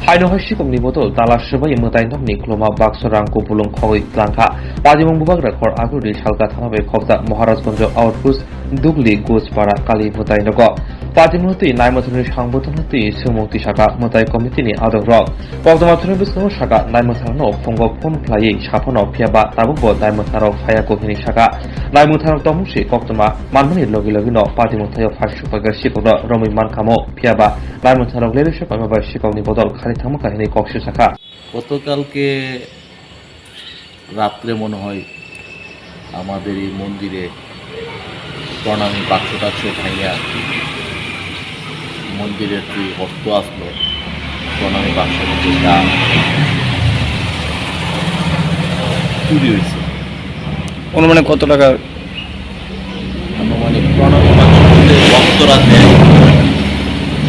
Hainohashi kong niboto tala sheba imutain tok ni kloma bakso rangko bulung khoi tlangkha pajimong bubak rakhor aguri salka thamabe khobda Maharajganj outpost Dugli Gojpara Kali mutai nogo pajimoti naimathuni sangbotonoti sumukti saka mutai committee ni adok rok pogdamathuni bisno saka naimatharno phongo phone khlai saphono phiaba tabubo naimatharok phaya kohini saka naimatharok tomusi koktoma manmani logi logino pajimothayo phashu pagar sikoro romi mankamo phiaba naimatharok lerisho pamaba sikogni bodol khali থামো কাহিনী কক্সে শাখা গতকালকে রাত্রে মনে হয় আমাদের এই মন্দিরে প্রণামী বাক্স ভাইয়া মন্দিরের যে হস্ত আসলো প্রণামী বাক্স চুরি হয়েছে। অনুমানে কত টাকা? আনুমানিক প্রণামী বাক্স ভক্তরা দেয়,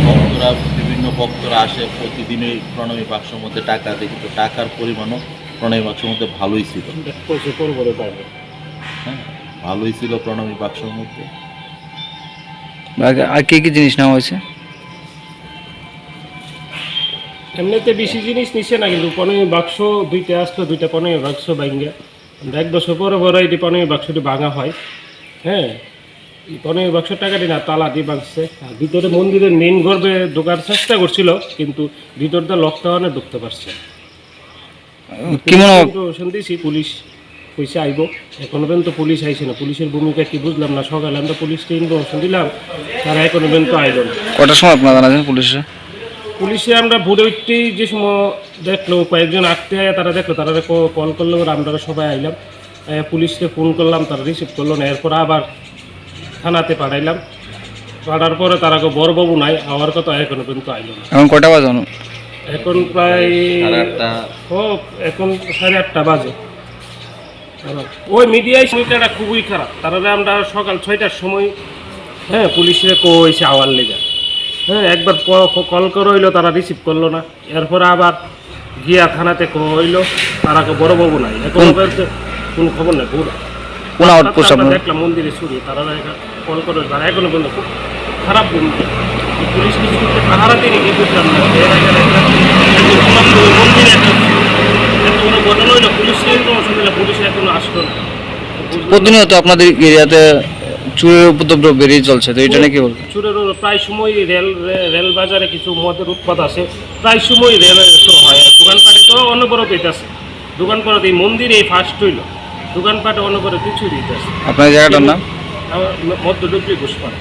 ভক্তরা বিভিন্ন ভক্তরা আসে প্রতিদিনই প্রণামী বাক্সের মধ্যে টাকা দেখি, তো টাকার পরিমাণও প্রণামী বাক্সের মধ্যে ভালোই ছিল। হ্যাঁ, ভালোই ছিল প্রণামী বাক্সের মধ্যে। আর কি কি জিনিস নেওয়া হয়েছে? এমনিতে বেশি জিনিস নিচ্ছে না, কিন্তু প্রণামী বাক্স দুইটা আসলো, দুইটা প্রণামী বাক্স ভাঙা। 1 বছর পরে পরে এই প্রণামী বাক্সটি ভাঙা হয়। হ্যাঁ, এই প্রণামী বাক্সের টাকাটি না তালা দিয়ে ভাঙছে। আর ভিতরে মন্দিরের মেইন গর্ভে ঢোকার চেষ্টা করছিল, কিন্তু ভিতরটা লকটা অনেক ঢুকতে পারছে। শুনতেছি পুলিশ পয়সা আইব, এখনো পর্যন্ত পুলিশ আইছে না। পুলিশের ভূমিকা কি বুঝলাম না। সকালে আমরা পুলিশকে ইনফরমেশন দিলাম, তারা এখনো পর্যন্ত আইল না। কটার সময় আপনারা জানাচ্ছেন পুলিশে আমরা ভোরে উঠতেই যে সময় দেখলো কয়েকজন আটতে তারা দেখলো, তারা কল করলো, আমরা সবাই আইলাম। পুলিশকে ফোন করলাম, তারা রিসিভ করলো না। এরপর আবার থানাতে পাঠাইলাম। পাঠার পরে তারা বড়বাবু নাই, আমার কথা এখনো পর্যন্ত আইল না। এখন কটা বাজানো? এখন প্রায় এখন 8:30 বাজে। ওই মিডিয়ায় সুবিধাটা খুবই খারাপ। তারা আমরা সকাল 6টার সময় পুলিশে কইছে আওয়ার লেগে। একবার কল করে হইলো, তারা রিসিভ করলো না। এরপরে আবার গিয়া থানাতে হইলো, তারা বড়বাবু নাই, এখন কোনো খবর নেই। দেখলাম মন্দিরে চুরি, তারা কল করে, তারা এখনো পর্যন্ত খুব খারাপ ভূমিকা। পুলিশ কিছু পাহারা দিয়ে কি বুঝলাম না। মন্দিরে এত বড় ঘটনা হইলো, পুলিশকে ইনফরমেশন দিলে পুলিশ এখনো আসলো না। প্রতিনিয়ত আপনাদের এরিয়াতে চুরের উপদ্রব বেরিয়ে চলছে, তো এটা নাকি বলবো? চুরের প্রায় সময় রেল বাজারে কিছু মদের উৎপাদ আছে, প্রায় সময় রেল হয়। দোকানপাটে তো অনবরত দিতেছে, দোকানপাট এই মন্দিরে এই ফার্স্ট হইল, দোকানপাটে অনবরত কিছু দিতেছে। আপনার জায়গাটার নাম? মধ্য ডুবলি ঘোষপাড়া।